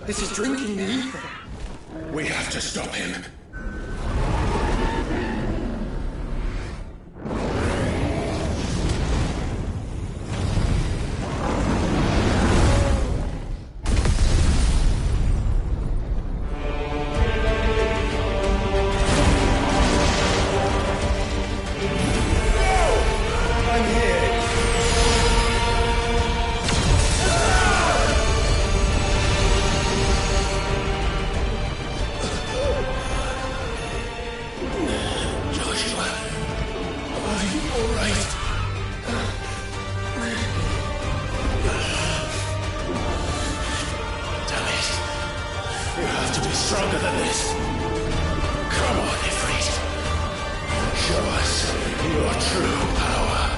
This is drinking the ether. We have to stop him. Stronger than this. Come on, Ifrit. Show us your true power.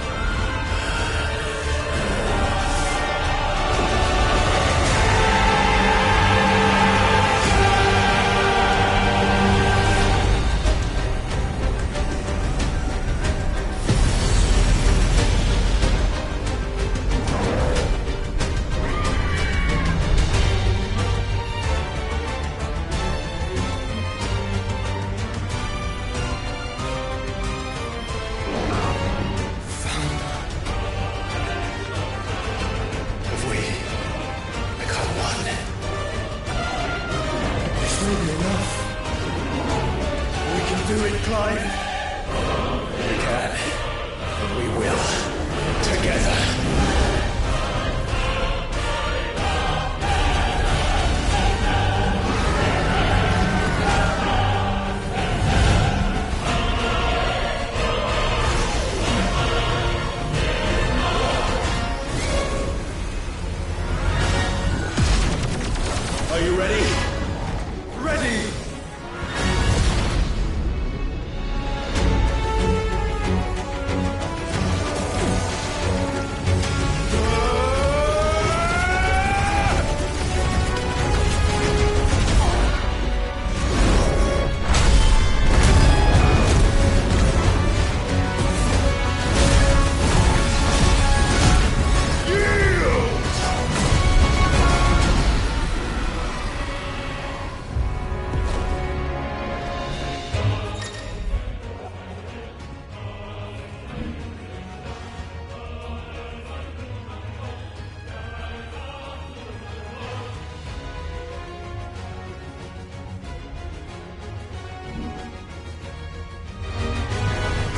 Are you ready? Ready!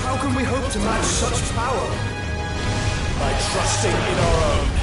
How can we hope to match such power? By trusting in our own.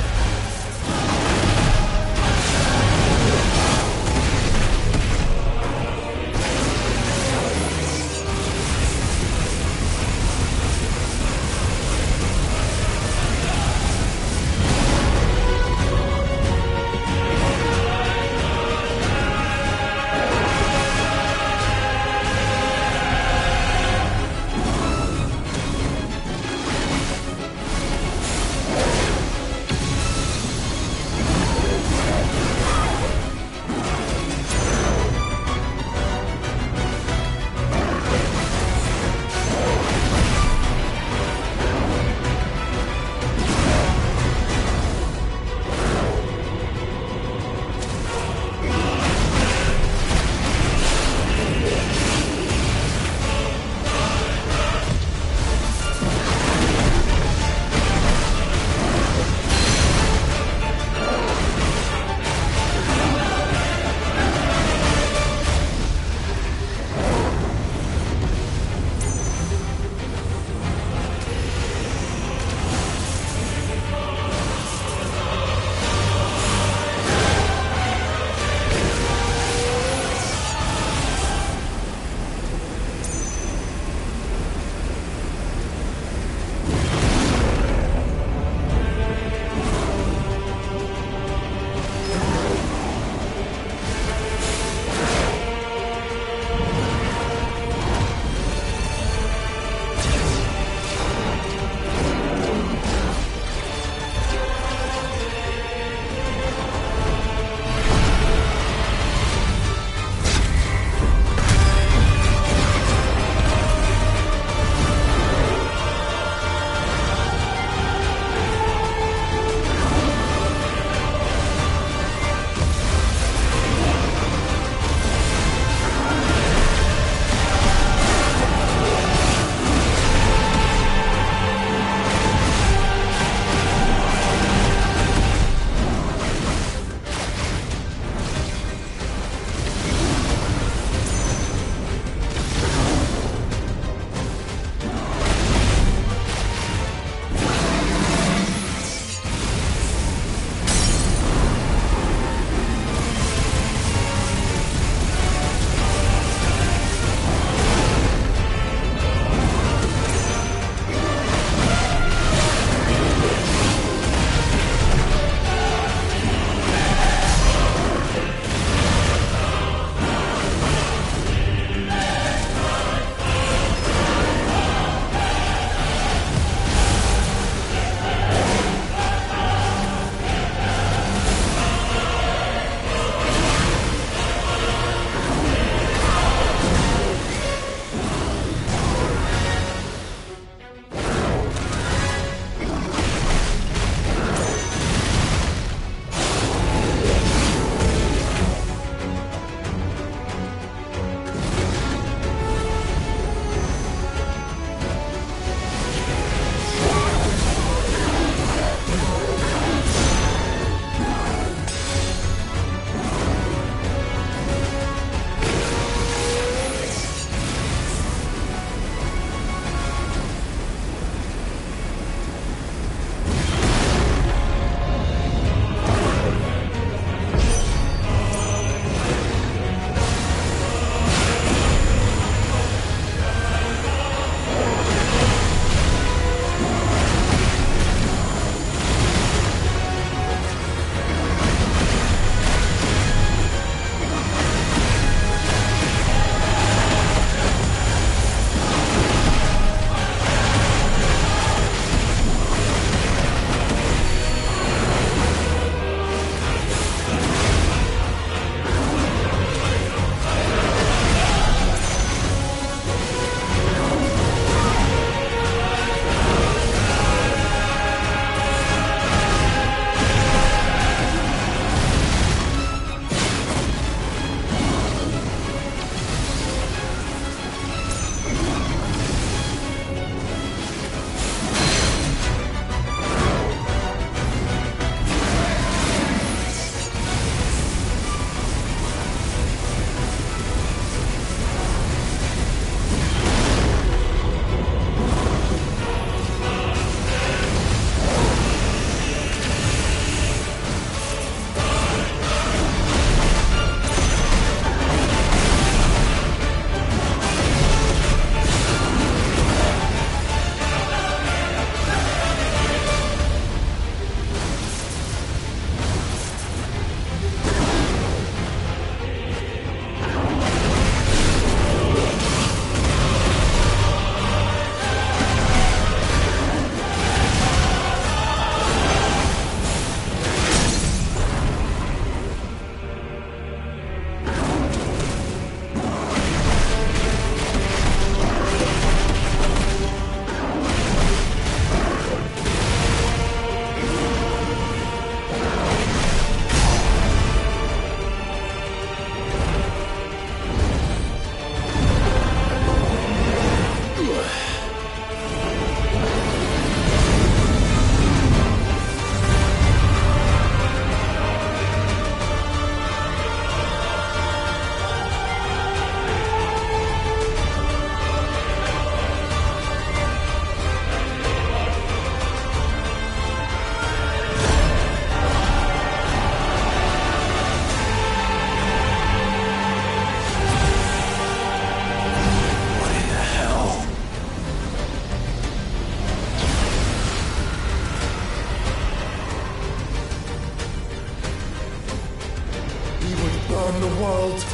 burn the world.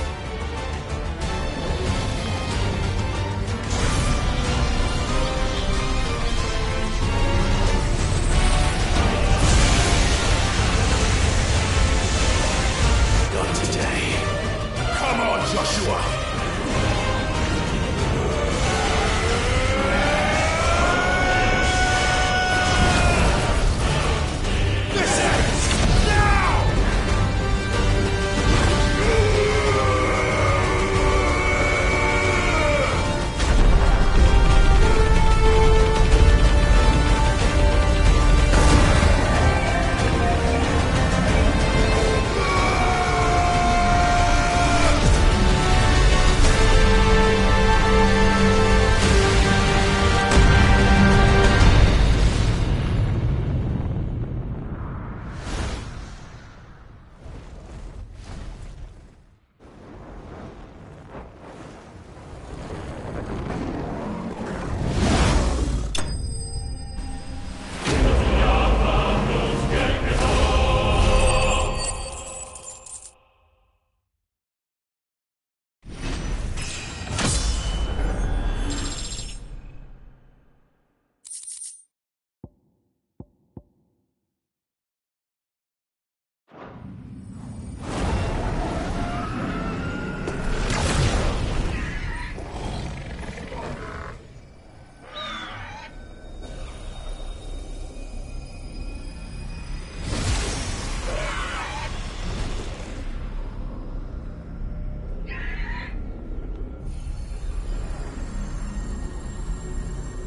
Not today. Come on, Joshua!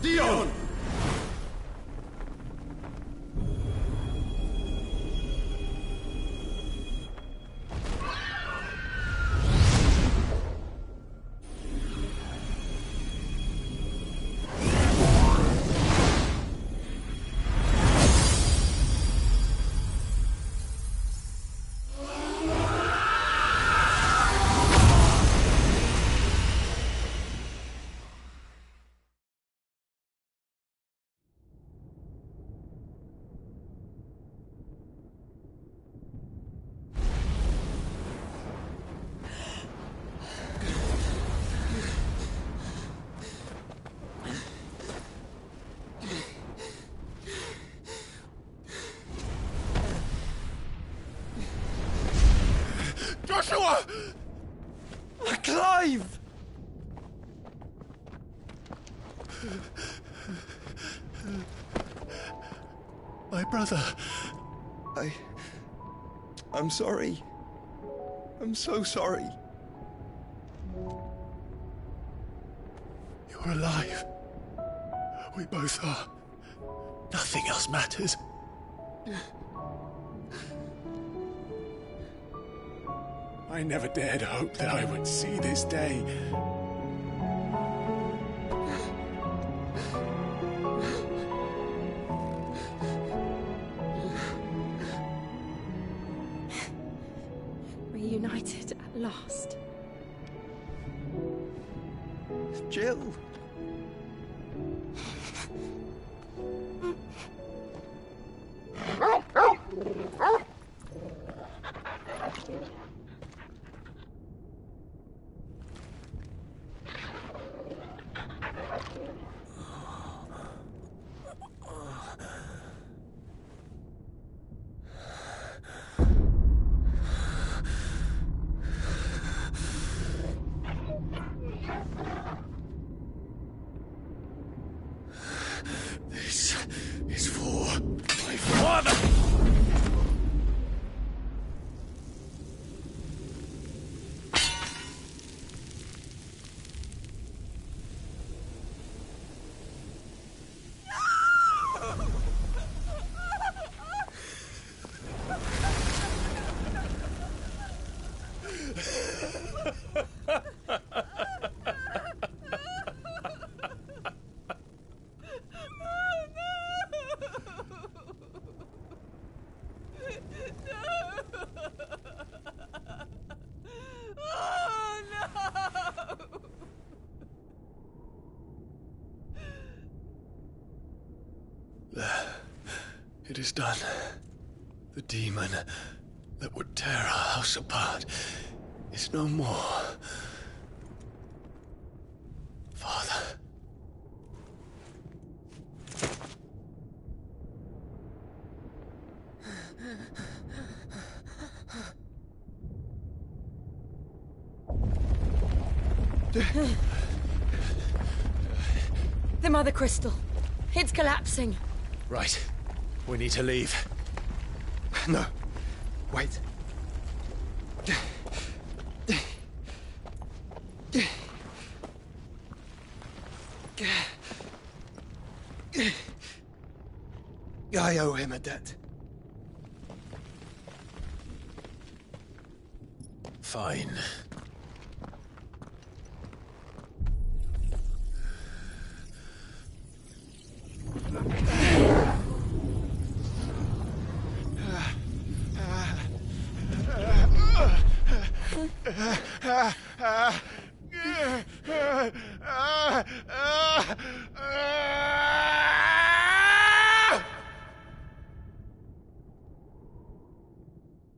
Dion! Joshua! Clive! My brother. I'm sorry. I'm so sorry. You're alive. We both are. Nothing else matters. I never dared hope that I would see this day. Reunited at last. Jill. This is for my father! It is done. The demon that would tear our house apart is no more. Father. The Mother Crystal. It's collapsing. Right. We need to leave. No. Wait. I owe him a debt. Fine.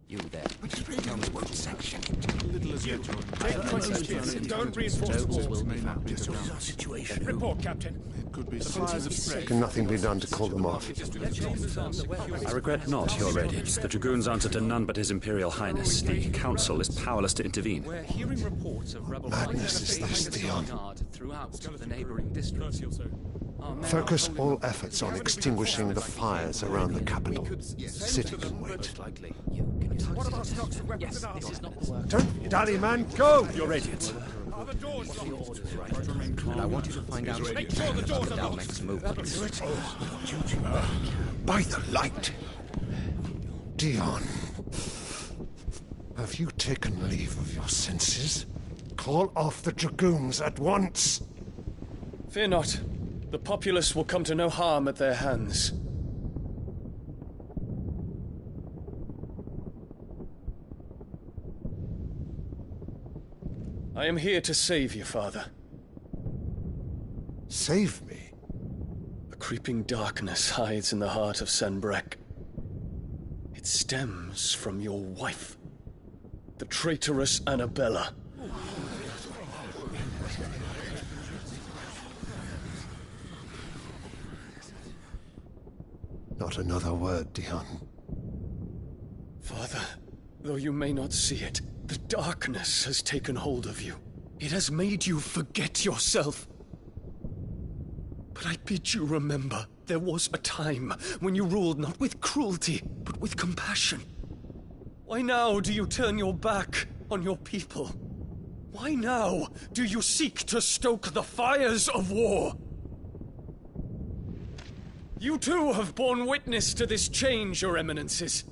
You there. Tell me what section. Don't reinforce the walls. Just what is our situation? Report, Captain. Can nothing be done to call them off? I regret not, Your Radiance. The Dragoons answer to none but His Imperial Highness. The Council is powerless to intervene. We're hearing reports of rebel Madness is this, Dion. throughout the neighboring districts. Focus all efforts on extinguishing the fires around the capital. The city can wait. What about stocks of weapons and armor? Don't be daddy, man. Go! Your Radiance. Are the doors locked? And I want you to find out Make sure the doors are our locked. next movement. By the light. Dion. Have you taken leave of your senses? Call off the Dragoons at once. Fear not. The populace will come to no harm at their hands. I am here to save you, Father. Save me? A creeping darkness hides in the heart of Senbrek. It stems from your wife, the traitorous Annabella. Not another word, Dion. Father, though you may not see it, the darkness has taken hold of you. It has made you forget yourself. But I bid you remember, there was a time when you ruled not with cruelty, but with compassion. Why now do you turn your back on your people? Why now do you seek to stoke the fires of war? You too have borne witness to this change, Your Eminences.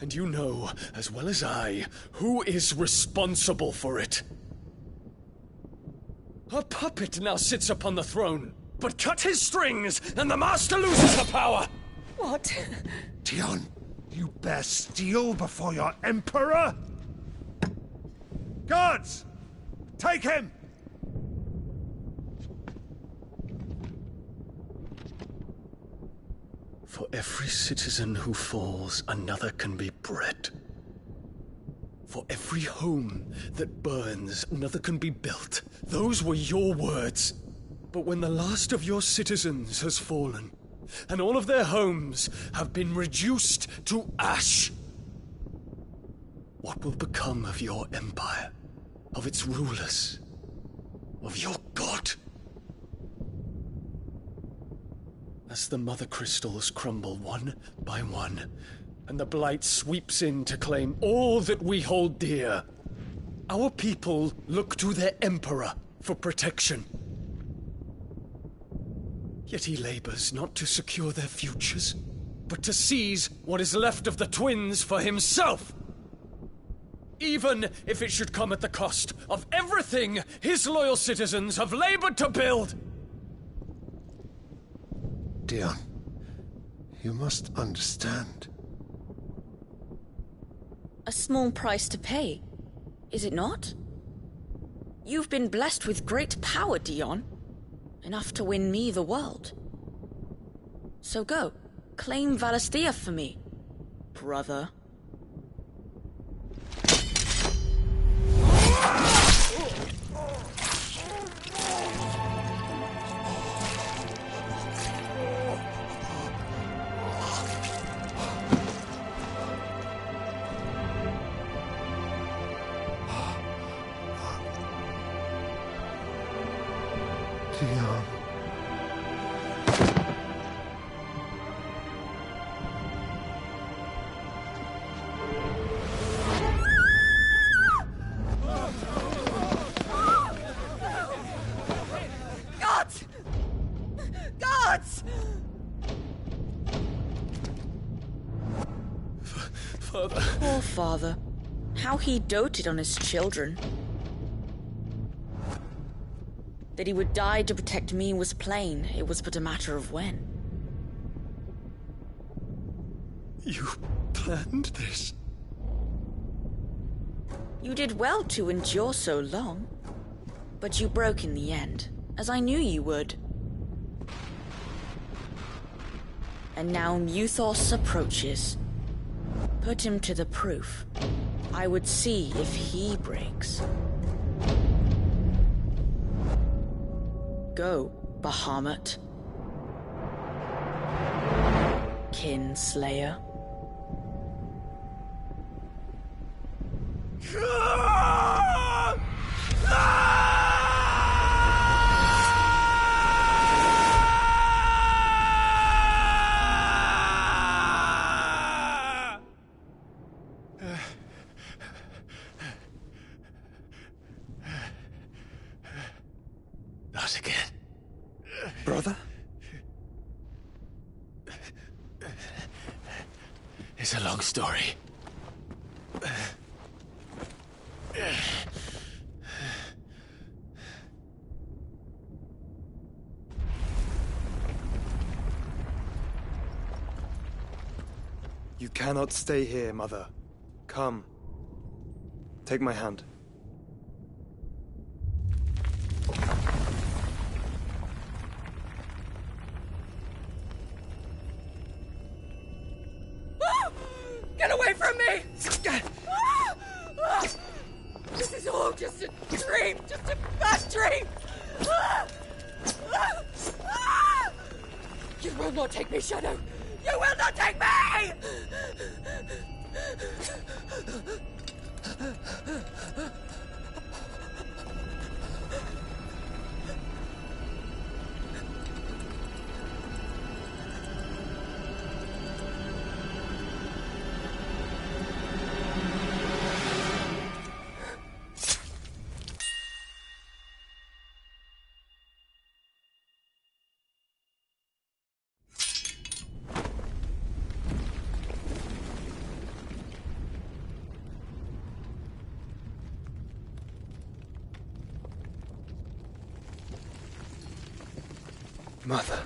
And you know, as well as I, who is responsible for it. A puppet now sits upon the throne, but cut his strings, and the master loses the power! What? Dion, you bear steel before your Emperor? Guards! Take him! For every citizen who falls, another can be bred. For every home that burns, another can be built. Those were your words. But when the last of your citizens has fallen, and all of their homes have been reduced to ash, what will become of your empire, of its rulers, of your god? As the Mother Crystals crumble one by one, and the Blight sweeps in to claim all that we hold dear, our people look to their Emperor for protection. Yet he labors not to secure their futures, but to seize what is left of the twins for himself. Even if it should come at the cost of everything his loyal citizens have labored to build. Dion, you must understand. A small price to pay, is it not? You've been blessed with great power, Dion. Enough to win me the world. So go, claim Valisthea for me, brother. Dion. Gods! Gods! Father. Poor father. How he doted on his children. That he would die to protect me was plain. It was but a matter of when. You planned this? You did well to endure so long. But you broke in the end, as I knew you would. And now Muthos approaches. Put him to the proof. I would see if he breaks. Go, Bahamut. Kinslayer. Not again. Brother? It's a long story. You cannot stay here, Mother. Come. Take my hand. Get away from me! This is all just a dream, just a bad dream! You will not take me, Shadow! You will not take me! Mother.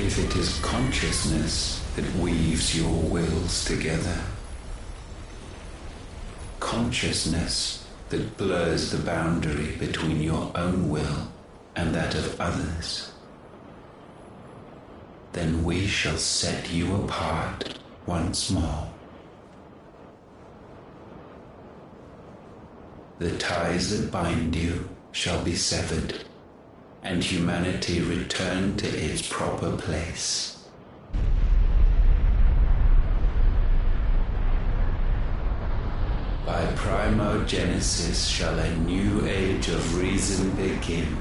If it is consciousness that weaves your wills together, consciousness that blurs the boundary between your own will and that of others, then we shall set you apart once more. The ties that bind you shall be severed, and humanity return to its proper place. By primogenesis shall a new age of reason begin.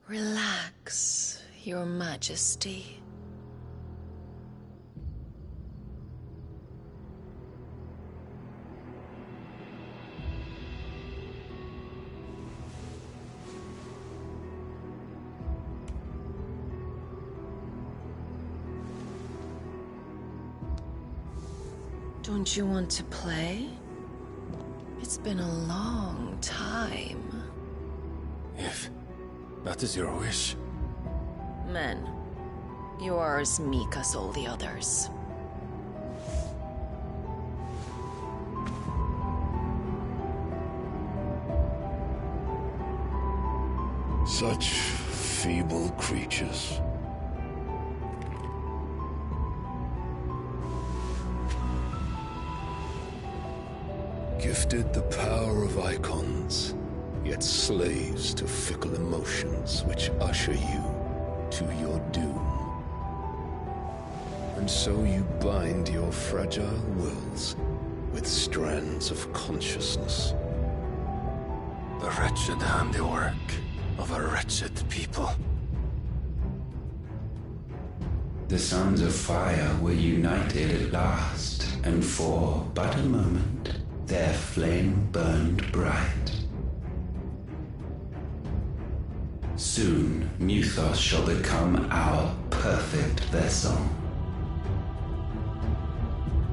Relax, Your Majesty. Don't you want to play? It's been a long time. If that is your wish. Men, you are as meek as all the others. Such feeble creatures. Gifted the power of icons, yet slaves to fickle emotions which usher you to your doom. And so you bind your fragile wills with strands of consciousness. The wretched handiwork of a wretched people. The sons of fire were united at last, and for but a moment their flame burned bright. Soon Muthos shall become our perfect vessel.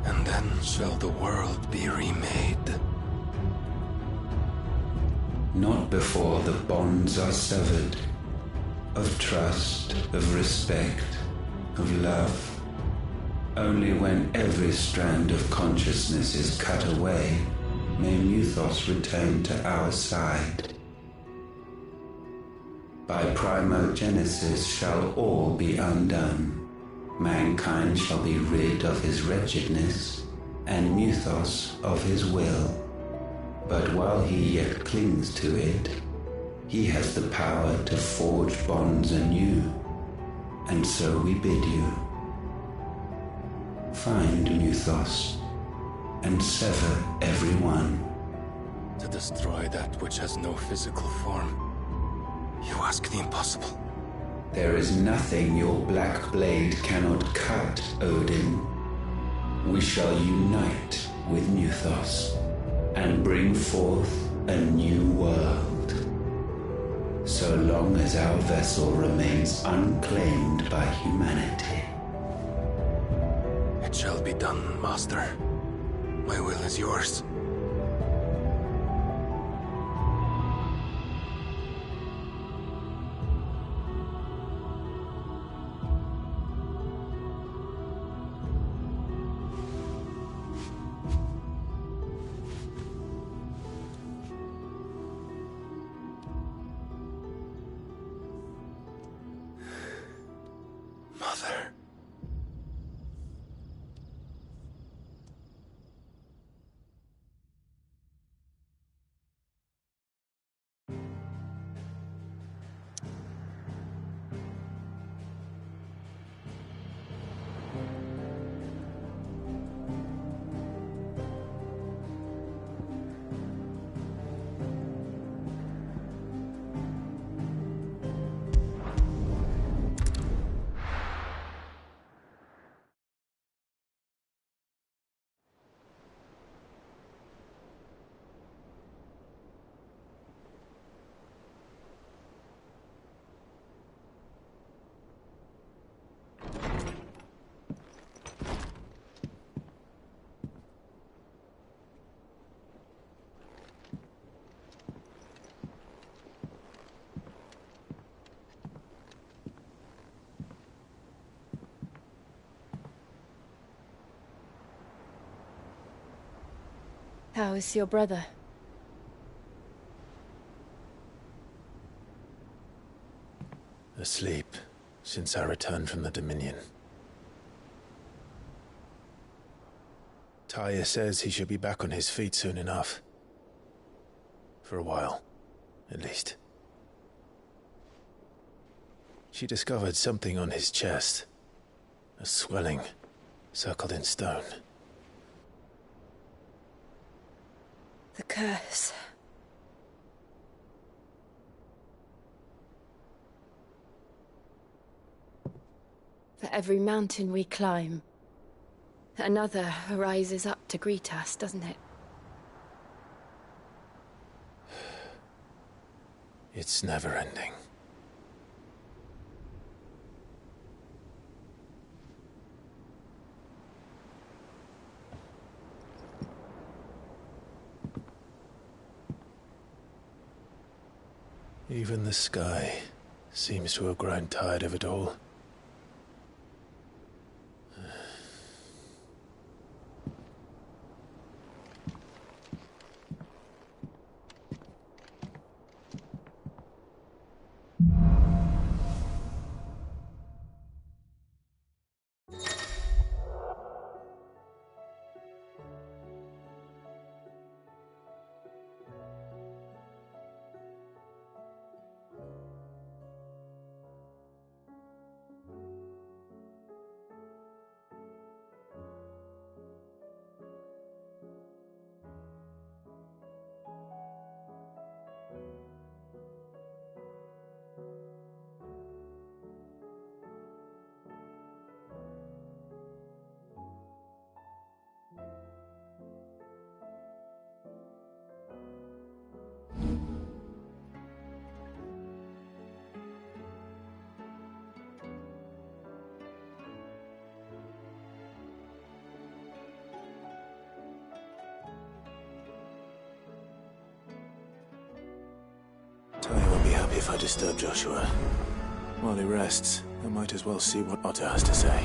And then shall the world be remade. Not before the bonds are severed, of trust, of respect, of love. Only when every strand of consciousness is cut away, may Muthos return to our side. By primogenesis shall all be undone. Mankind shall be rid of his wretchedness, and Muthos of his will. But while he yet clings to it, he has the power to forge bonds anew. And so we bid you, find Muthos, and sever every one. To destroy that which has no physical form. You ask the impossible. There is nothing your black blade cannot cut, Odin. We shall unite with Muthos and bring forth a new world. So long as our vessel remains unclaimed by humanity. It shall be done, Master. My will is yours. Mother. How is your brother? Asleep since I returned from the Dominion. Taya says he should be back on his feet soon enough. For a while, at least. She discovered something on his chest. A swelling, circled in stone. The curse. For every mountain we climb, another rises up to greet us, doesn't it? It's never ending. Even the sky seems to have grown tired of it all. Tony won't be happy if I disturb Joshua. While he rests, I might as well see what Otto has to say.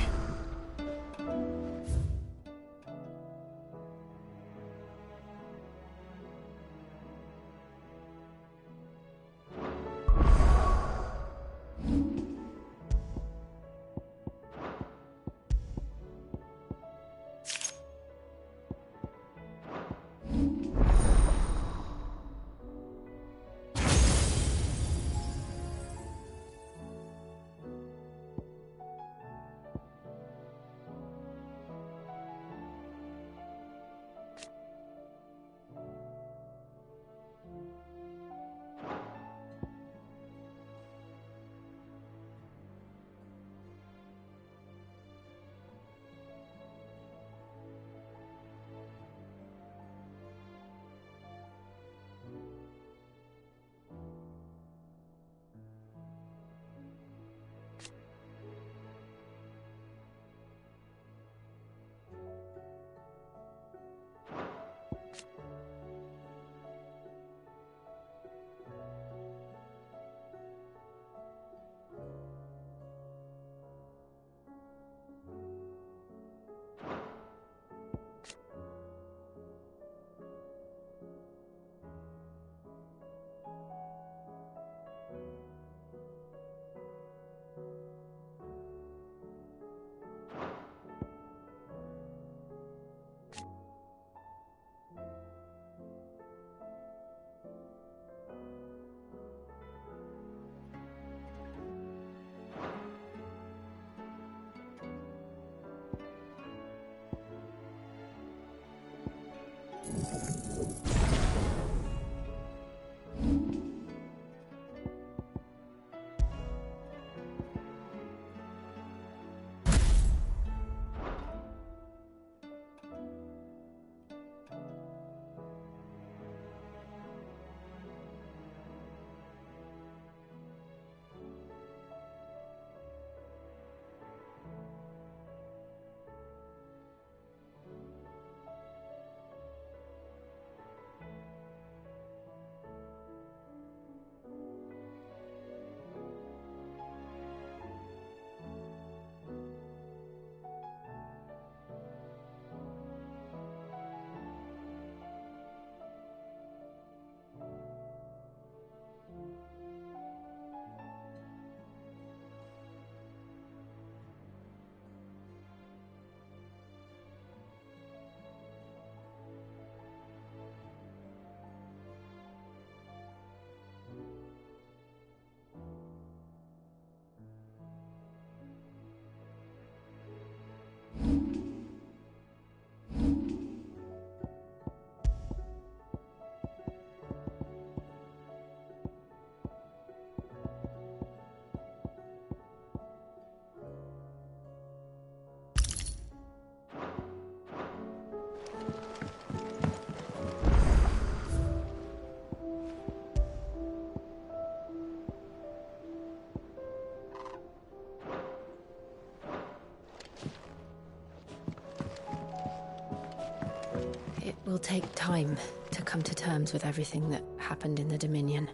It will take time to come to terms with everything that happened in the Dominion.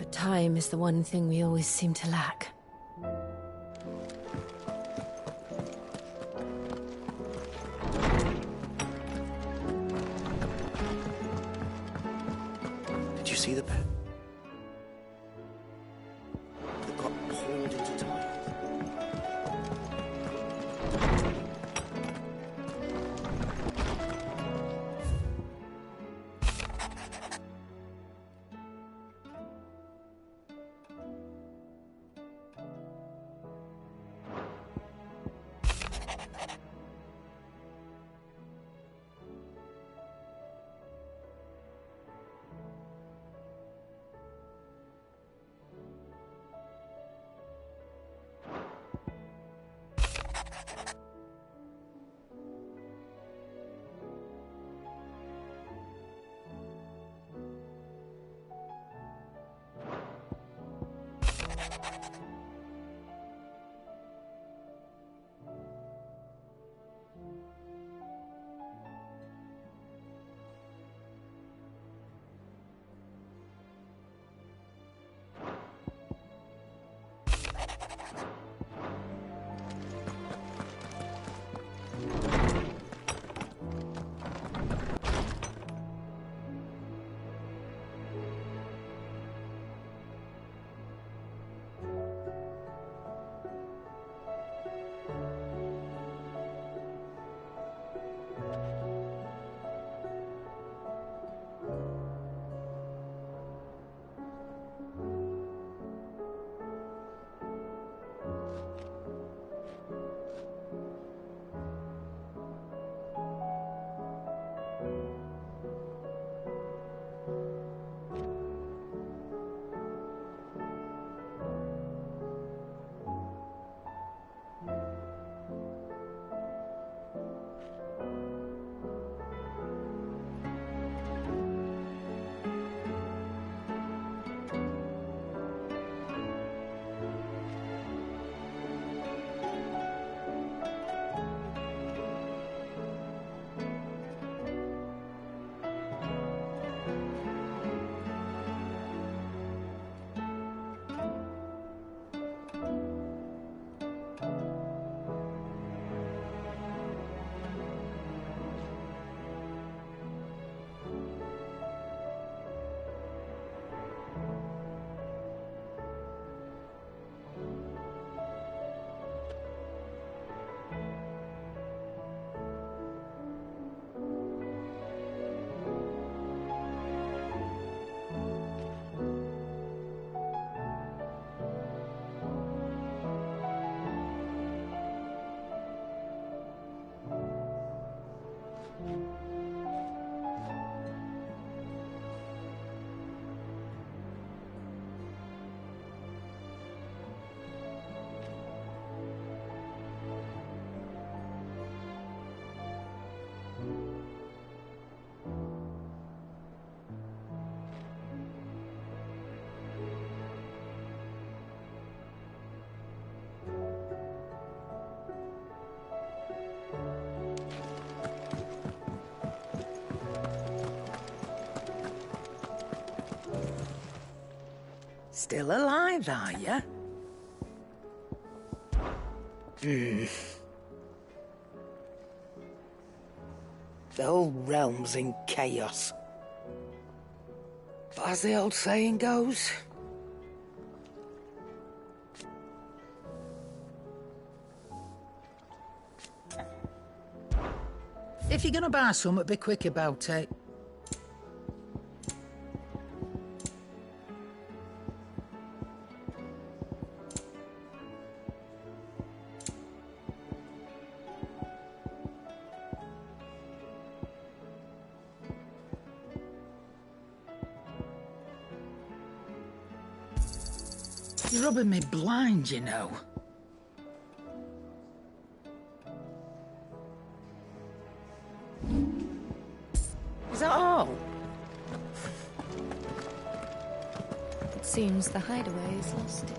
But time is the one thing we always seem to lack. Did you see the pet? That got pulled into time. Still alive, are you? The whole realm's in chaos. But as the old saying goes, if you're gonna buy something, be quick about it. You're rubbing me blind, you know. Is that all? It seems the hideaway is lost.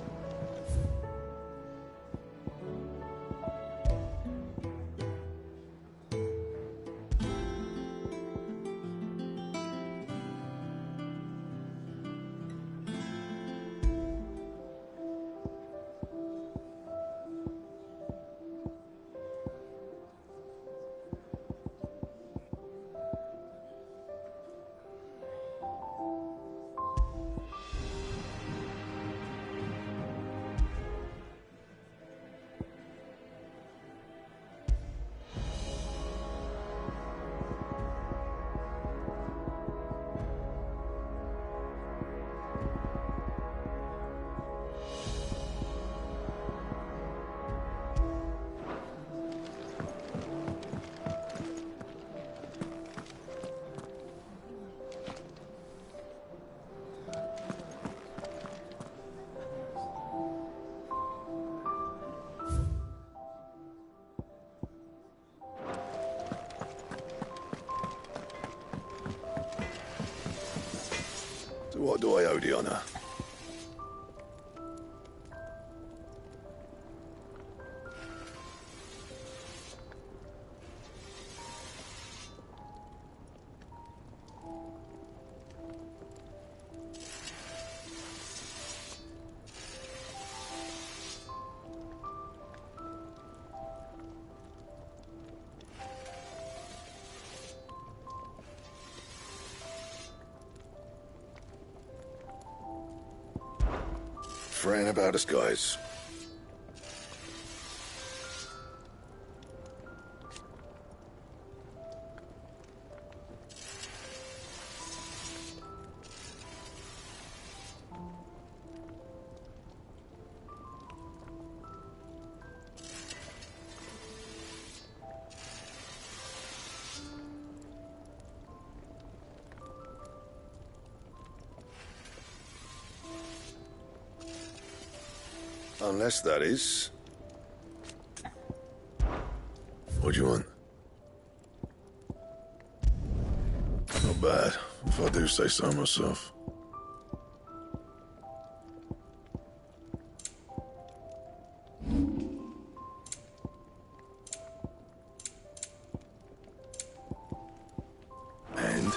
To what do I owe the honor? Fretting about us, guys. Unless that is... What do you want? Not bad, if I do say so myself. And?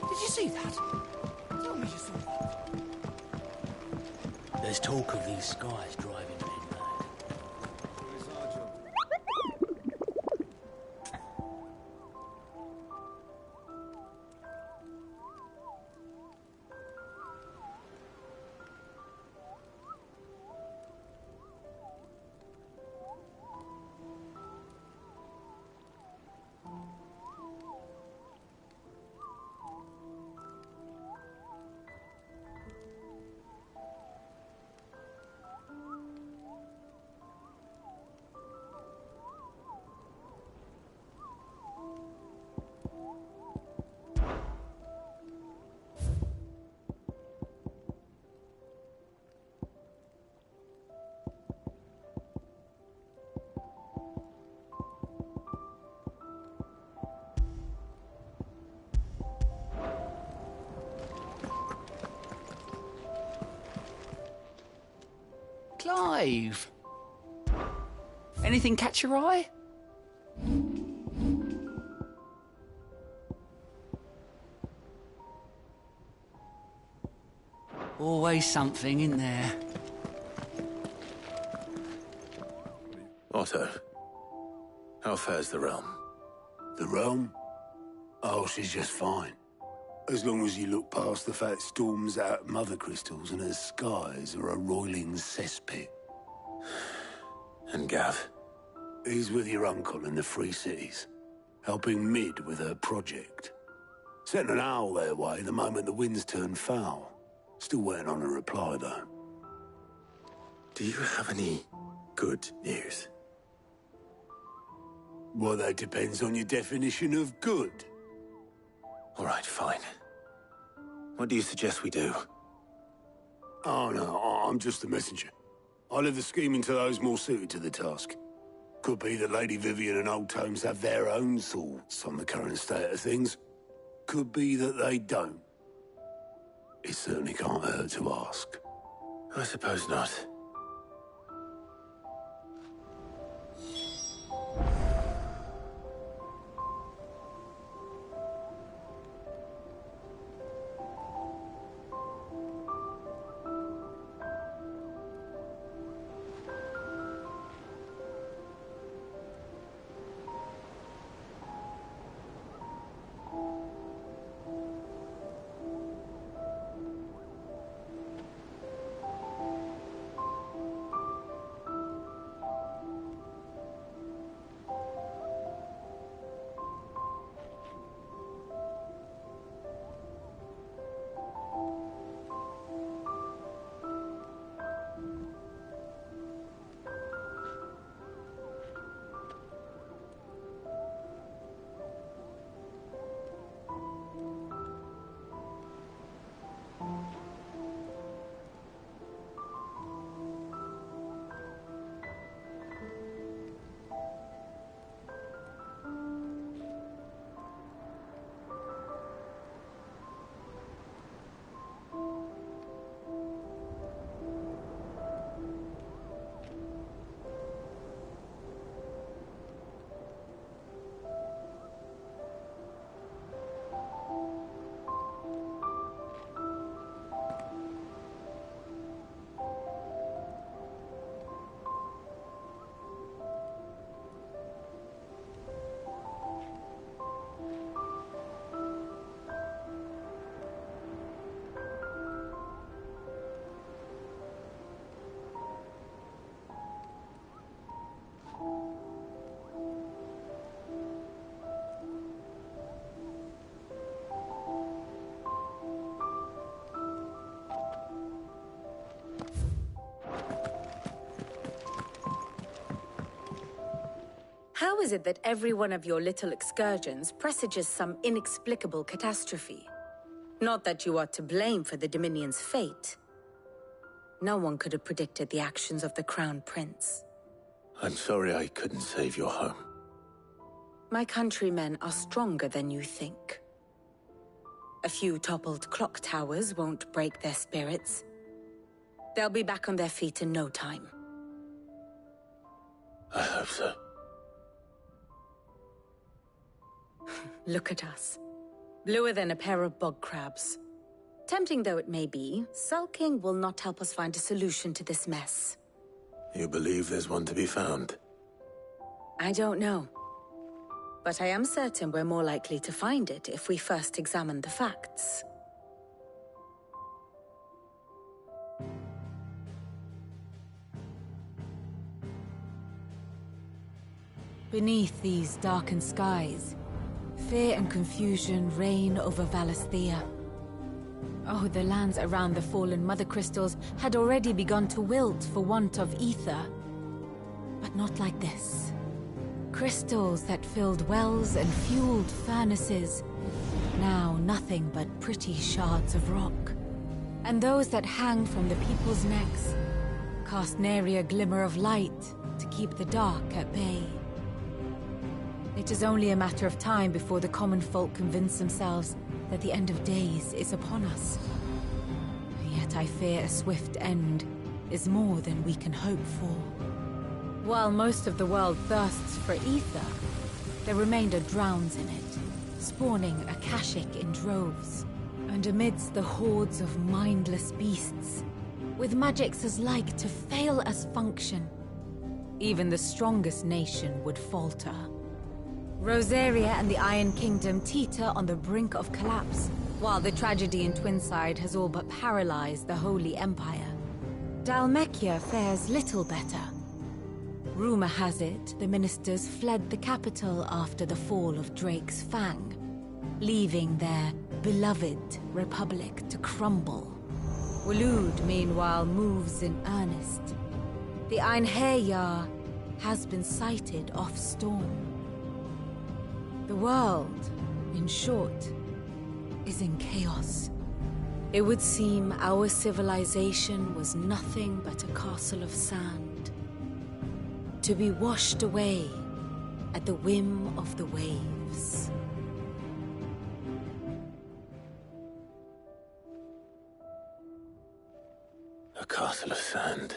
Did you see that? Tell me you saw that. There's talk of these skies driving men mad. Clive! Anything catch your eye? Always something in there. Otto, how fares the realm? The realm? Oh, she's just fine. As long as you look past the fat storms out mother crystals and her skies are a roiling cesspit. And Gav? He's with your uncle in the Free Cities, helping Mid with her project. Sent an owl their way the moment the winds turned foul. Still waiting on a reply, though. Do you have any good news? Well, that depends on your definition of good. All right, fine. What do you suggest we do? Oh, no, I'm just a messenger. I leave the scheming to those more suited to the task. Could be that Lady Vivian and Old Tomes have their own thoughts on the current state of things. Could be that they don't. It certainly can't hurt to ask. I suppose not. How is it that every one of your little excursions presages some inexplicable catastrophe? Not that you are to blame for the Dominion's fate. No one could have predicted the actions of the Crown Prince. I'm sorry I couldn't save your home. My countrymen are stronger than you think. A few toppled clock towers won't break their spirits. They'll be back on their feet in no time. I hope so. Look at us. Bluer than a pair of bog crabs. Tempting though it may be, sulking will not help us find a solution to this mess. You believe there's one to be found? I don't know. But I am certain we're more likely to find it if we first examine the facts. Beneath these darkened skies, fear and confusion reign over Valisthea. Oh, the lands around the fallen Mother Crystals had already begun to wilt for want of ether. But not like this. Crystals that filled wells and fueled furnaces. Now nothing but pretty shards of rock. And those that hang from the people's necks cast nary a glimmer of light to keep the dark at bay. It is only a matter of time before the common folk convince themselves that the end of days is upon us. Yet I fear a swift end is more than we can hope for. While most of the world thirsts for ether, the remainder drowns in it, spawning Akashic in droves. And amidst the hordes of mindless beasts, with magics as like to fail as function, even the strongest nation would falter. Rosaria and the Iron Kingdom teeter on the brink of collapse, while the tragedy in Twinside has all but paralyzed the Holy Empire. Dhalmekia fares little better. Rumor has it the ministers fled the capital after the fall of Drake's Fang, leaving their beloved republic to crumble. Waloed, meanwhile, moves in earnest. The Einherjar has been sighted off-storm. The world, in short, is in chaos. It would seem our civilization was nothing but a castle of sand, to be washed away at the whim of the waves. A castle of sand.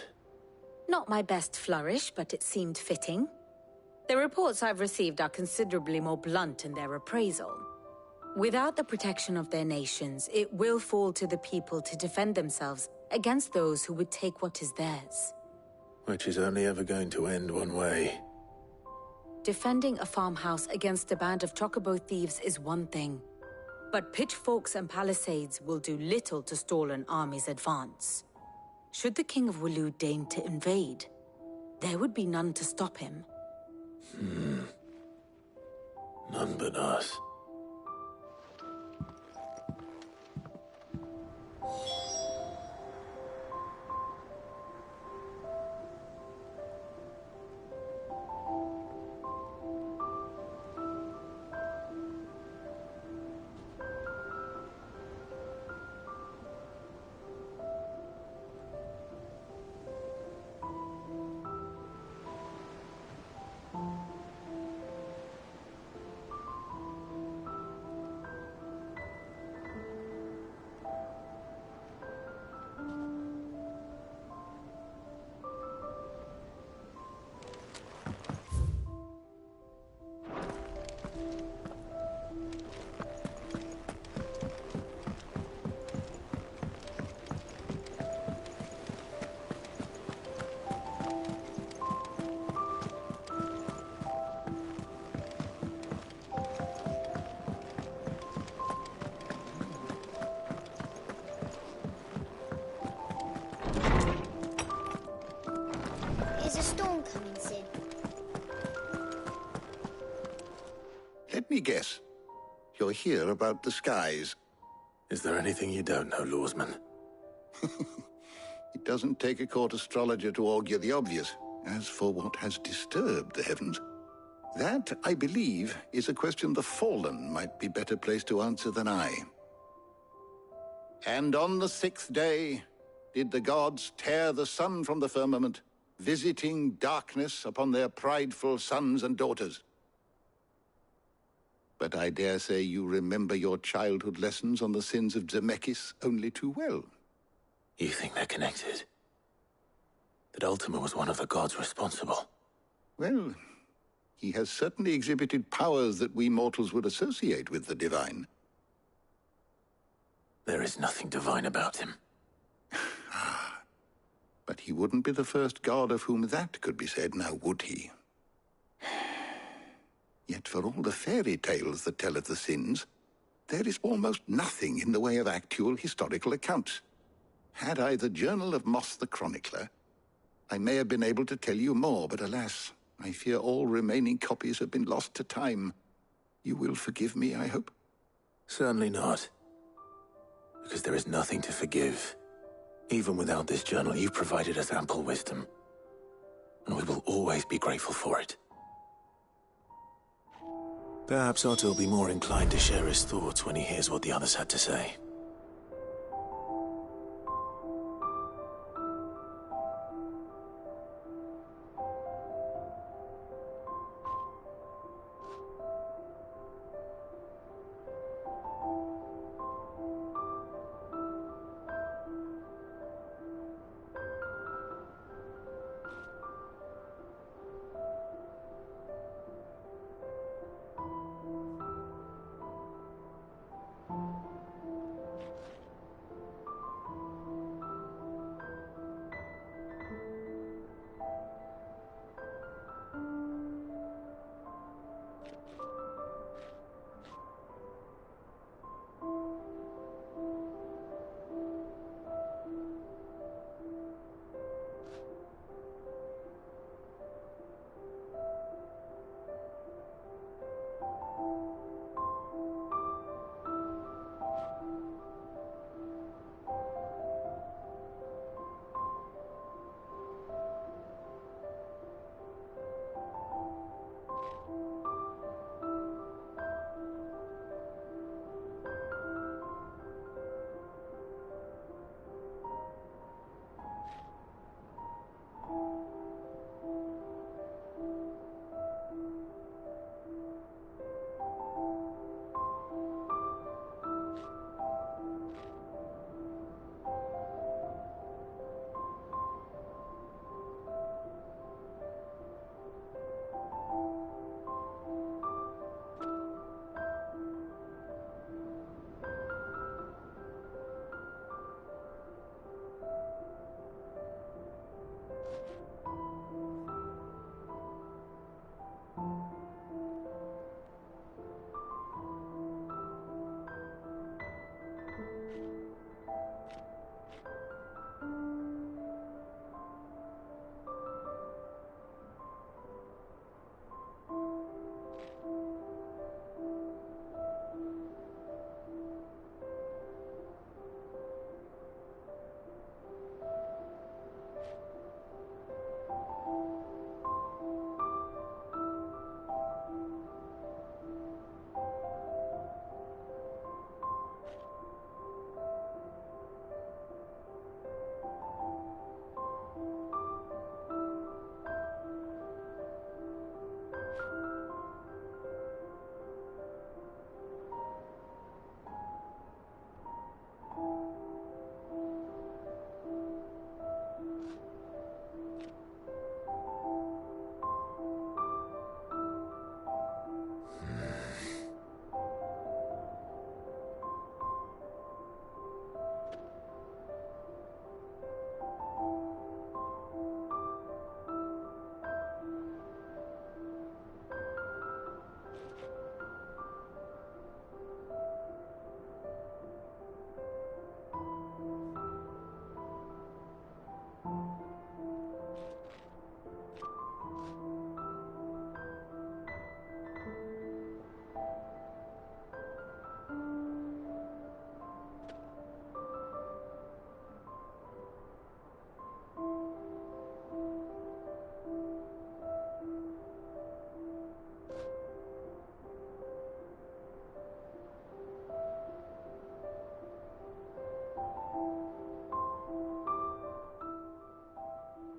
Not my best flourish, but it seemed fitting. The reports I've received are considerably more blunt in their appraisal. Without the protection of their nations, it will fall to the people to defend themselves against those who would take what is theirs. Which is only ever going to end one way. Defending a farmhouse against a band of chocobo thieves is one thing, but pitchforks and palisades will do little to stall an army's advance. Should the King of Waloed deign to invade, there would be none to stop him. None but us. Is a storm coming soon? Let me guess. You're here about the skies. Is there anything you don't know, Lawsman? It doesn't take a court astrologer to augur the obvious. As for what has disturbed the heavens, That, I believe, is a question the Fallen might be better placed to answer than I. And on the 6th day did the gods tear the sun from the firmament, visiting darkness upon their prideful sons and daughters. But I dare say you remember your childhood lessons on the sins of Zemeckis only too well. You think they're connected? That Ultima was one of the gods responsible? Well, he has certainly exhibited powers that we mortals would associate with the divine. There is nothing divine about him. But he wouldn't be the first god of whom that could be said, now would he? Yet for all the fairy tales that tell of the sins, there is almost nothing in the way of actual historical accounts. Had I the Journal of Moss the Chronicler, I may have been able to tell you more, but alas, I fear all remaining copies have been lost to time. You will forgive me, I hope? Certainly not. Because there is nothing to forgive. Even without this journal, you've provided us ample wisdom. And we will always be grateful for it. Perhaps Otto will be more inclined to share his thoughts when he hears what the others had to say.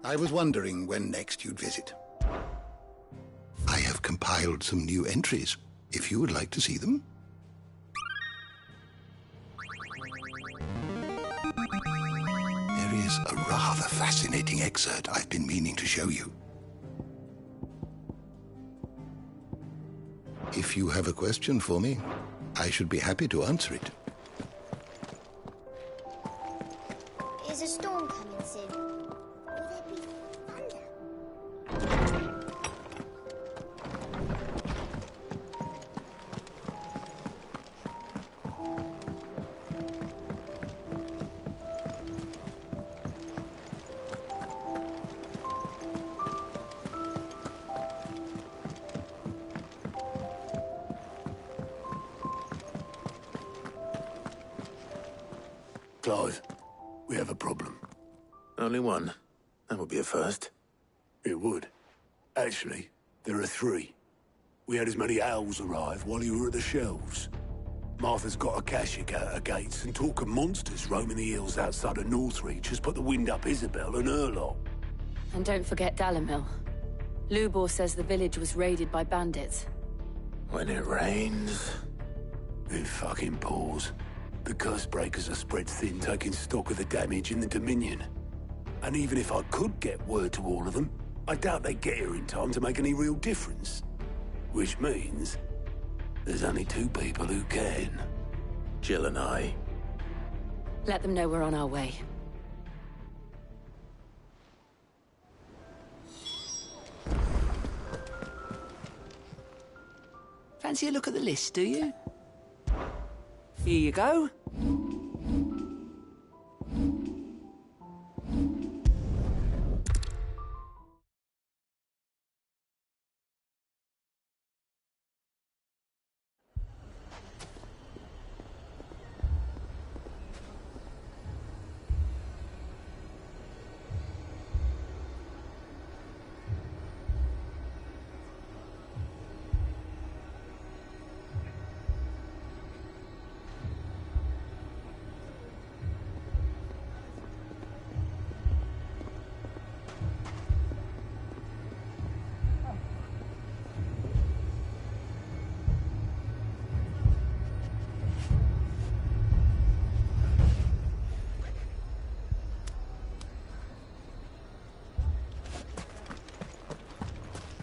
I was wondering when next you'd visit. I have compiled some new entries, if you would like to see them. There is a rather fascinating excerpt I've been meaning to show you. If you have a question for me, I should be happy to answer it. Is a storm coming soon? Will there be thunder? Clive, we have a problem. Only one. That would be a first. It would. Actually, there are 3. We had as many owls arrive while you were at the shelves. Martha's got a Akashic out her gates, and talk of monsters roaming the hills outside of Northreach has put the wind up Isabel and her lot. And don't forget Dalimil. Lubor says the village was raided by bandits. When it rains... It fucking pours. The curse breakers are spread thin, taking stock of the damage in the Dominion. And even if I could get word to all of them, I doubt they'd get here in time to make any real difference. Which means there's only 2 people who can. Jill and I. Let them know we're on our way. Fancy a look at the list, do you? Here you go.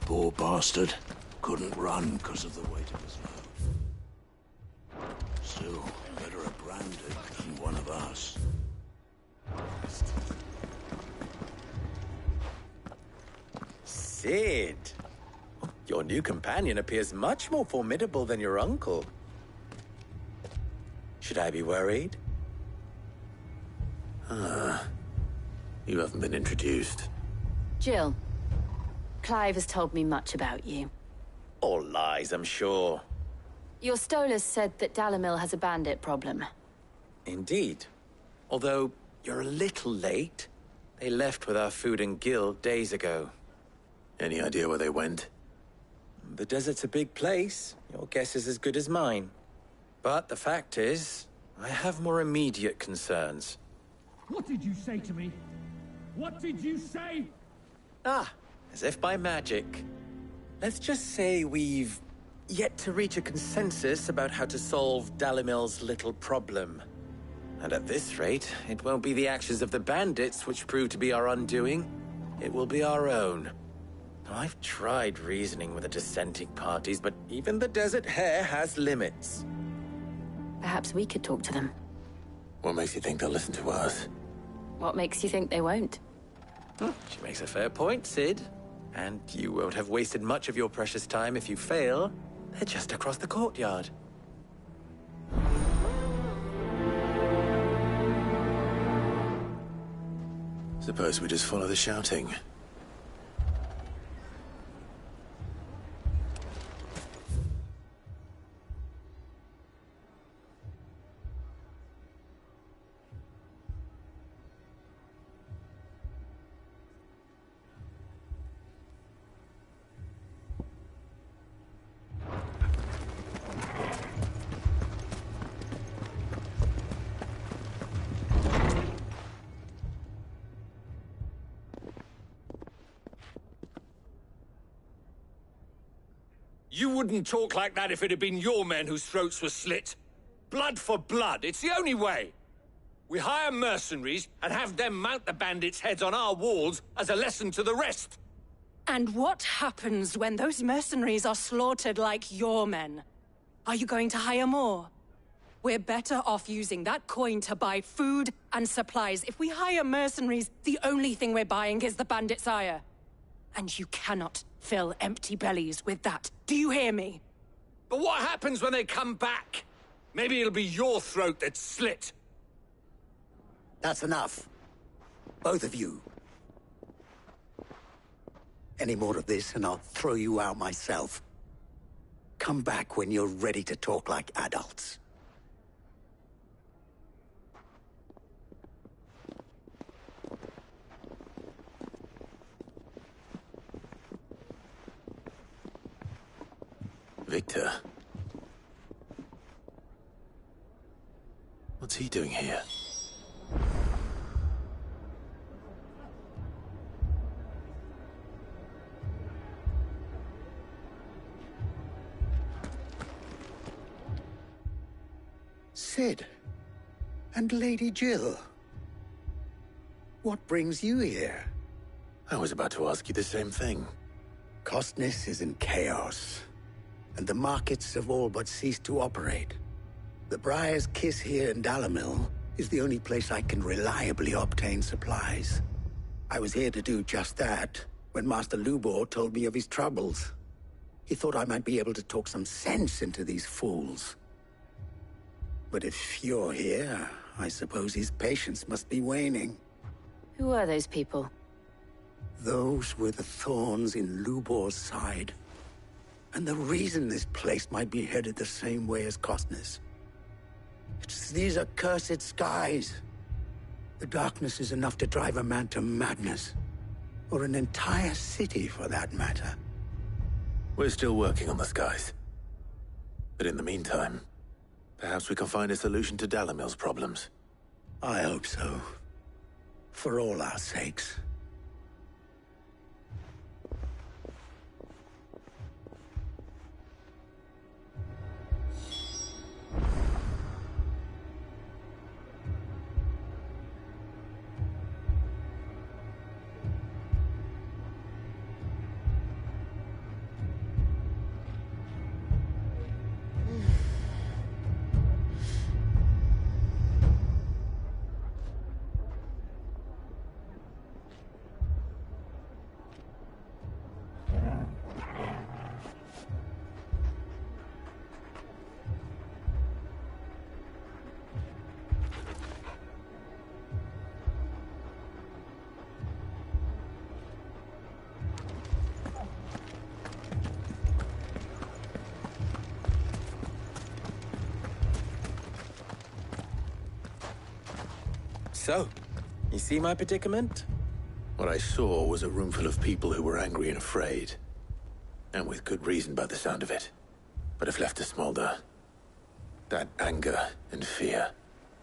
Poor bastard. Couldn't run because of the weight of his load. Still, better a branded than one of us. Sid! Your new companion appears much more formidable than your uncle. Should I be worried? You haven't been introduced. Jill. Clive has told me much about you. All lies, I'm sure. Your Stolas said that Dalimil has a bandit problem. Indeed. Although, you're a little late. They left with our food and guild days ago. Any idea where they went? The desert's a big place. Your guess is as good as mine. But the fact is, I have more immediate concerns. What did you say to me? What did you say? As if by magic. Let's just say we've yet to reach a consensus about how to solve Dalimil's little problem. And at this rate, it won't be the actions of the bandits which prove to be our undoing. It will be our own. I've tried reasoning with the dissenting parties, but even the Desert Hare has limits. Perhaps we could talk to them. What makes you think they'll listen to us? What makes you think they won't? She makes a fair point, Sid. And you won't have wasted much of your precious time if you fail. They're just across the courtyard. Suppose we just follow the shouting. You wouldn't talk like that if it had been your men whose throats were slit. Blood for blood, it's the only way. We hire mercenaries and have them mount the bandits' heads on our walls as a lesson to the rest. And what happens when those mercenaries are slaughtered like your men? Are you going to hire more? We're better off using that coin to buy food and supplies. If we hire mercenaries, the only thing we're buying is the bandits' ire. And you cannot fill empty bellies with that. Do you hear me? But what happens when they come back? Maybe it'll be your throat that's slit. That's enough. Both of you. Any more of this and I'll throw you out myself. Come back when you're ready to talk like adults. Victor. What's he doing here? Sid. And Lady Jill. What brings you here? I was about to ask you the same thing. Costness is in chaos, and the markets have all but ceased to operate. The Briar's Kiss here in Dalimil is the only place I can reliably obtain supplies. I was here to do just that when Master Lubor told me of his troubles. He thought I might be able to talk some sense into these fools. But if you're here, I suppose his patience must be waning. Who are those people? Those were the thorns in Lubor's side. And the reason this place might be headed the same way as Costness. It's these accursed skies. The darkness is enough to drive a man to madness. Or an entire city, for that matter. We're still working on the skies. But in the meantime, perhaps we can find a solution to Dalimil's problems. I hope so. For all our sakes. So, you see my predicament? What I saw was a room full of people who were angry and afraid. And with good reason by the sound of it. But if left to smolder, that anger and fear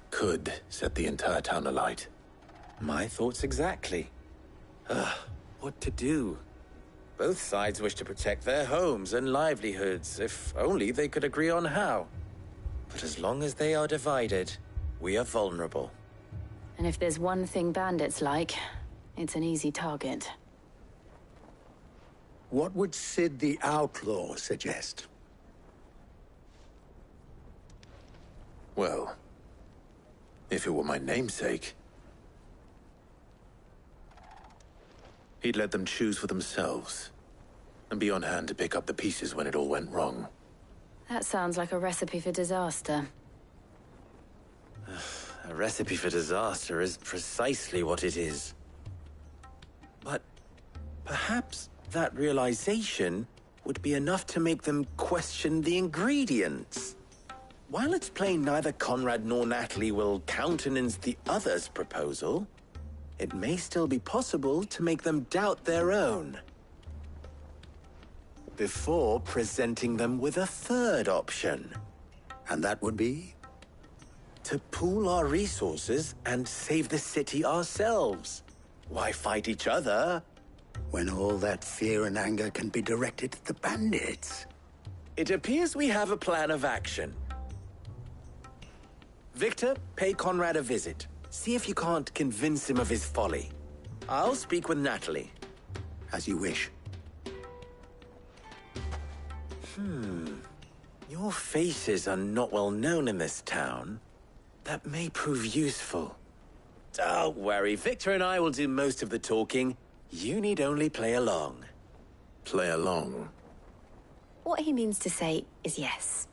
could set the entire town alight. My thoughts exactly. What to do? Both sides wish to protect their homes and livelihoods, if only they could agree on how. But as long as they are divided, we are vulnerable. And if there's one thing bandits like, it's an easy target. What would Sid the Outlaw suggest? Well, if it were my namesake, he'd let them choose for themselves, and be on hand to pick up the pieces when it all went wrong. That sounds like a recipe for disaster. A recipe for disaster is precisely what it is. But perhaps that realization would be enough to make them question the ingredients. While it's plain neither Conrad nor Natalie will countenance the other's proposal, it may still be possible to make them doubt their own. Before presenting them with a third option. And that would be? To pool our resources and save the city ourselves. Why fight each other? When all that fear and anger can be directed at the bandits. It appears we have a plan of action. Victor, pay Conrad a visit. See if you can't convince him of his folly. I'll speak with Natalie. As you wish. Your faces are not well known in this town. That may prove useful. Don't worry, Victor and I will do most of the talking. You need only play along. Play along? What he means to say is yes.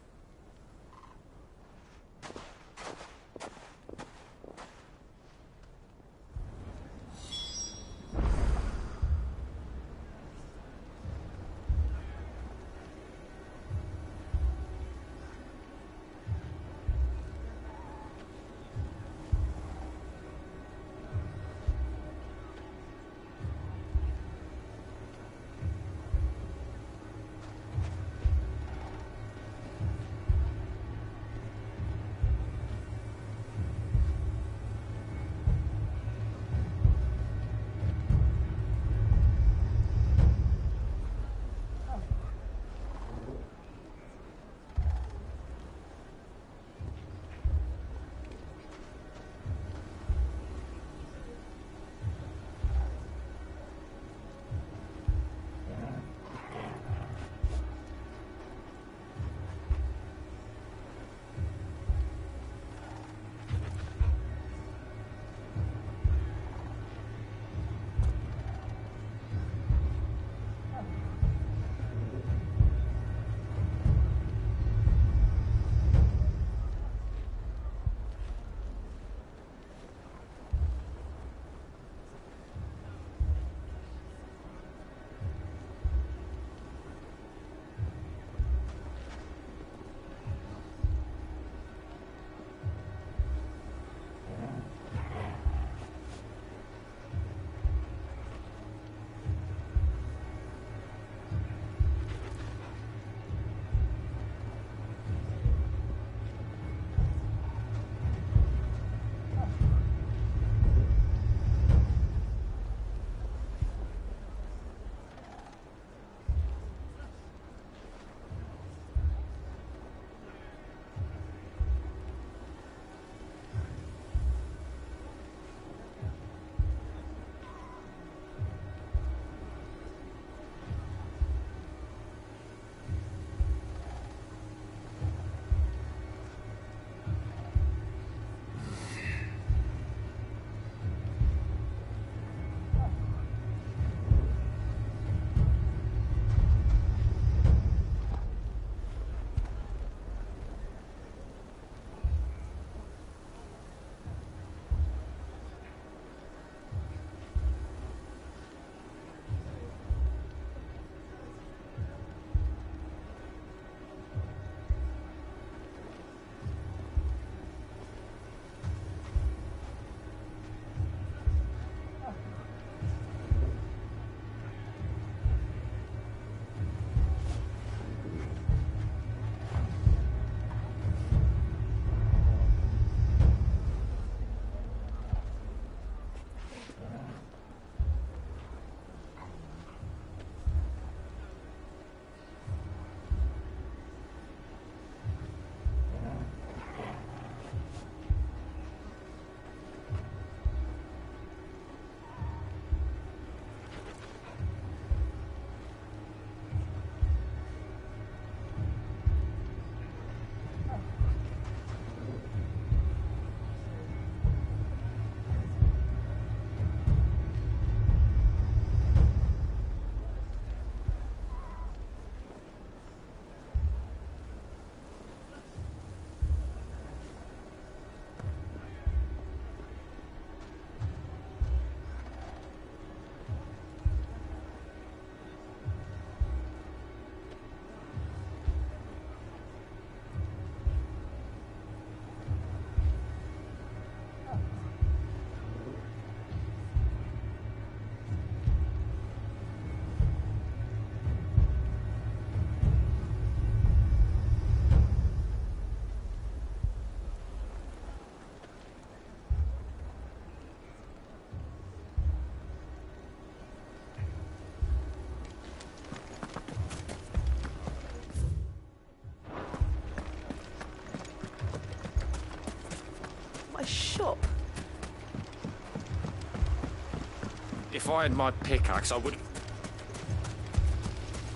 find my pickaxe, I would...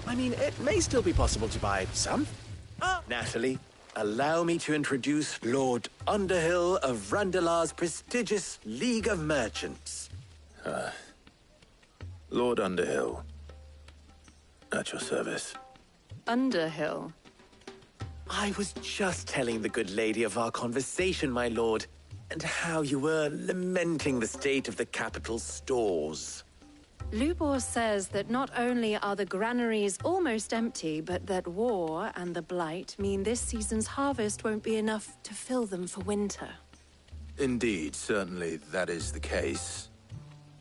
I mean, it may still be possible to buy some. Natalie, allow me to introduce Lord Underhill of Randalar's prestigious League of Merchants. Lord Underhill. At your service. Underhill? I was just telling the good lady of our conversation, my lord, and how you were lamenting the state of the capital's stores. Lubor says that not only are the granaries almost empty, but that war and the Blight mean this season's harvest won't be enough to fill them for winter. Indeed, certainly that is the case.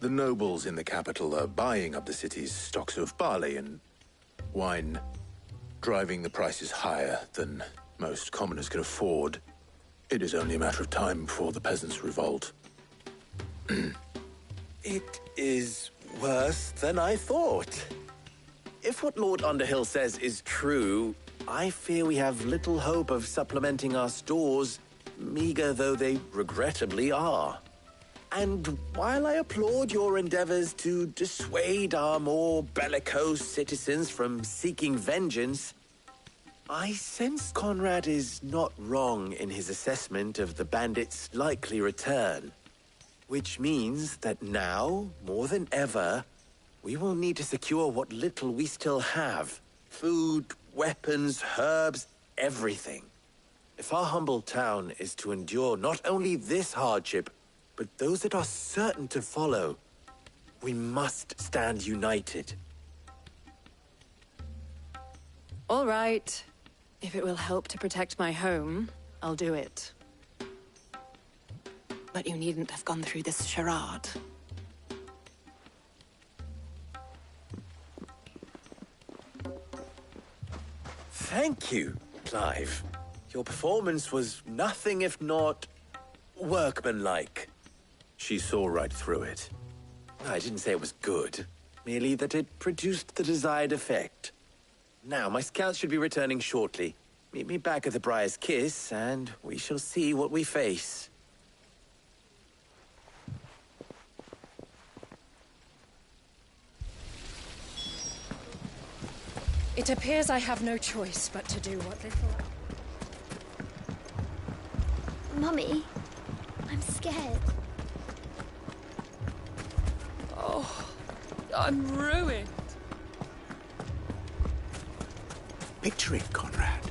The nobles in the capital are buying up the city's stocks of barley and wine, driving the prices higher than most commoners can afford. It is only a matter of time before the peasants revolt. It is worse than I thought. If what Lord Underhill says is true, I fear we have little hope of supplementing our stores, meager though they regrettably are. And while I applaud your endeavors to dissuade our more bellicose citizens from seeking vengeance, I sense Conrad is not wrong in his assessment of the bandits' likely return. Which means that now, more than ever, we will need to secure what little we still have. Food, weapons, herbs, everything. If our humble town is to endure not only this hardship, but those that are certain to follow, we must stand united. All right. If it will help to protect my home, I'll do it. But you needn't have gone through this charade. Thank you, Clive. Your performance was nothing if not workmanlike. She saw right through it. I didn't say it was good, merely that it produced the desired effect. Now, my scouts should be returning shortly. Meet me back at the Briar's Kiss, and we shall see what we face. It appears I have no choice but to do what little... Mummy, I'm scared. Oh, I'm ruined. Picture it, Conrad.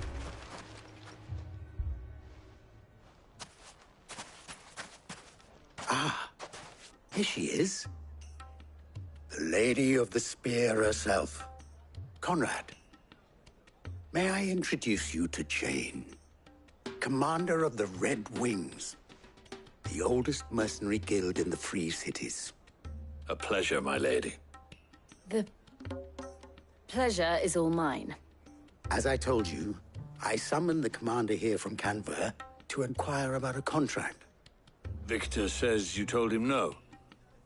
Ah, here she is. The Lady of the Spear herself. Conrad, may I introduce you to Jane, commander of the Red Wings, the oldest mercenary guild in the Free Cities. A pleasure, my lady. The pleasure is all mine. As I told you, I summoned the commander here from Canver to inquire about a contract. Victor says you told him no.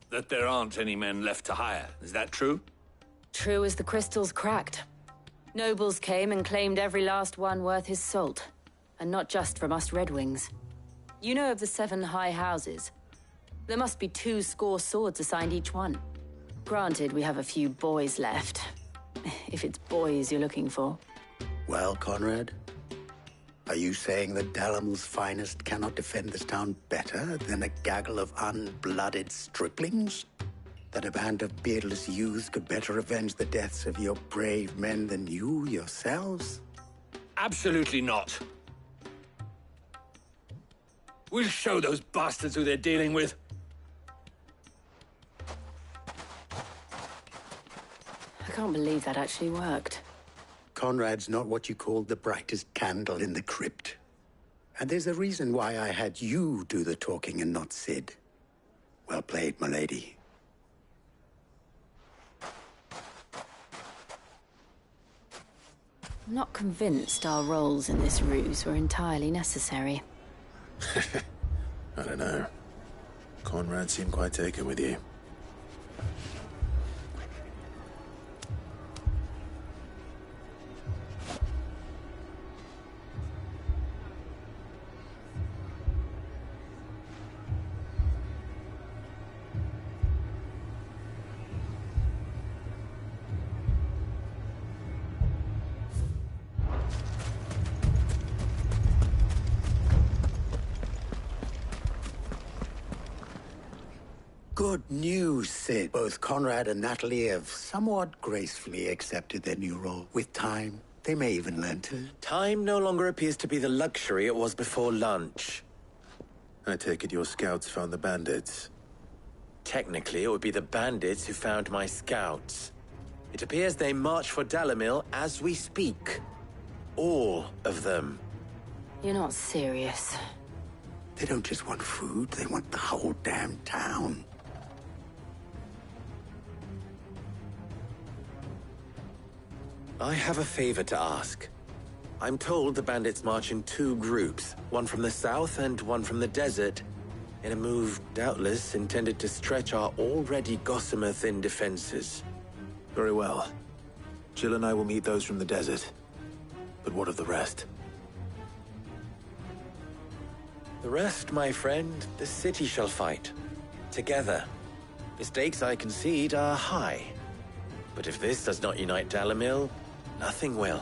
That there aren't any men left to hire. Is that true? True as the crystals cracked. Nobles came and claimed every last one worth his salt. And not just from us Red Wings. You know of the 7 high houses. There must be 200 swords assigned each one. Granted, we have a few boys left. If it's boys you're looking for. Well, Conrad, are you saying that Dalamil's finest cannot defend this town better than a gaggle of unblooded striplings? That a band of beardless youths could better avenge the deaths of your brave men than you yourselves? Absolutely not. We'll show those bastards who they're dealing with. I can't believe that actually worked. Conrad's not what you called the brightest candle in the crypt. And there's a reason why I had you do the talking and not Sid. Well played, my lady. I'm not convinced our roles in this ruse were entirely necessary. I don't know. Conrad seemed quite taken with you. Good news, Sid. Both Conrad and Natalie have somewhat gracefully accepted their new role. With time, they may even learn to... Time no longer appears to be the luxury it was before lunch. I take it your scouts found the bandits. Technically, it would be the bandits who found my scouts. It appears they march for Dalimil as we speak. All of them. You're not serious. They don't just want food, they want the whole damn town. I have a favor to ask. I'm told the bandits march in 2 groups, one from the south and one from the desert, in a move doubtless intended to stretch our already gossamer-thin defenses. Very well. Jill and I will meet those from the desert. But what of the rest? The rest, my friend, the city shall fight. Together. The stakes, I concede, are high. But if this does not unite Dalimil, nothing will.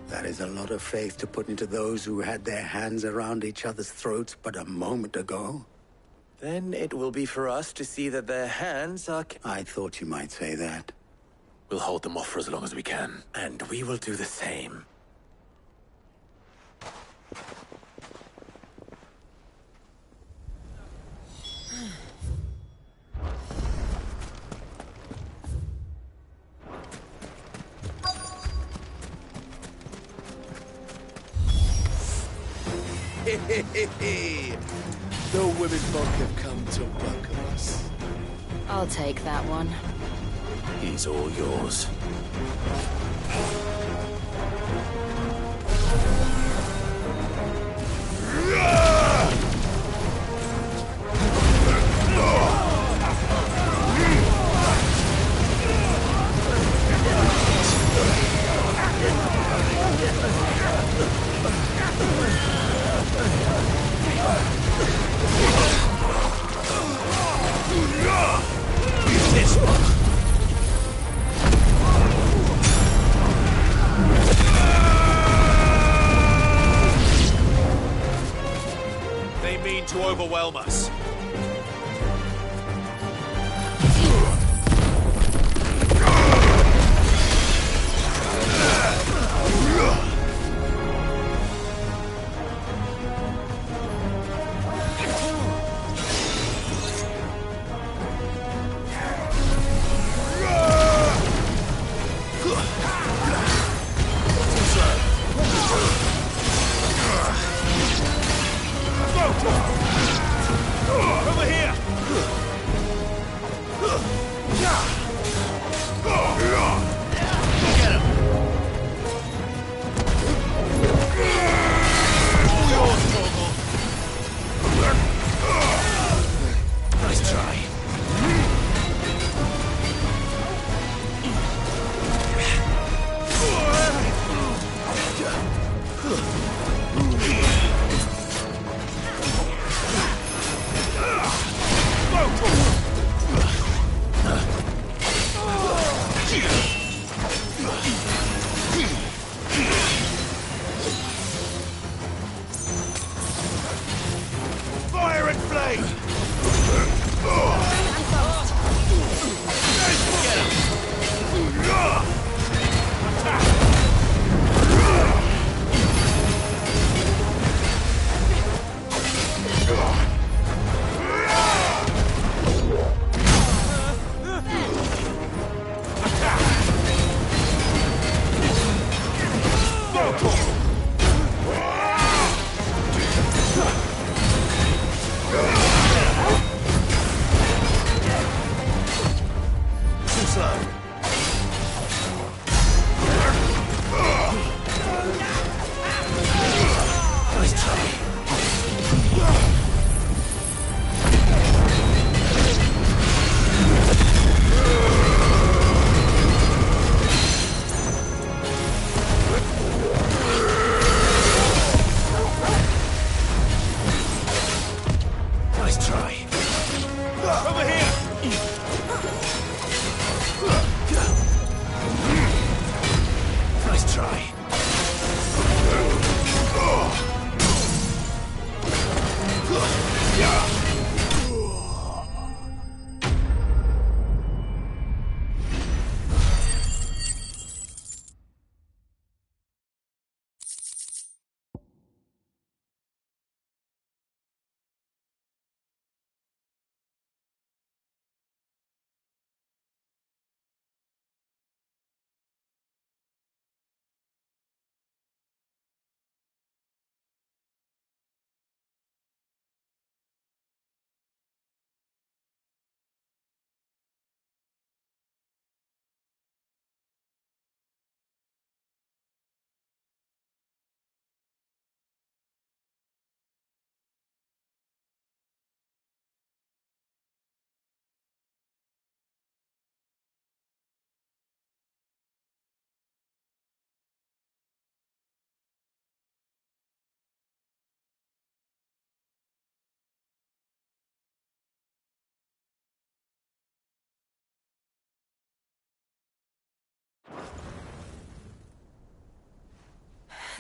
That is a lot of faith to put into those who had their hands around each other's throats but a moment ago. Then it will be for us to see that their hands are... I thought you might say that. We'll hold them off for as long as we can. And we will do the same. The women folk have come to welcome us. I'll take that one. He's all yours. They mean to overwhelm us. Over here! Get him! All yours, Torgal. Nice try. Fire and flame! Get him!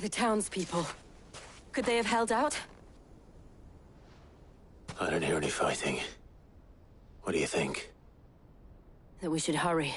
The townspeople. Could they have held out? I don't hear any fighting. What do you think? That we should hurry.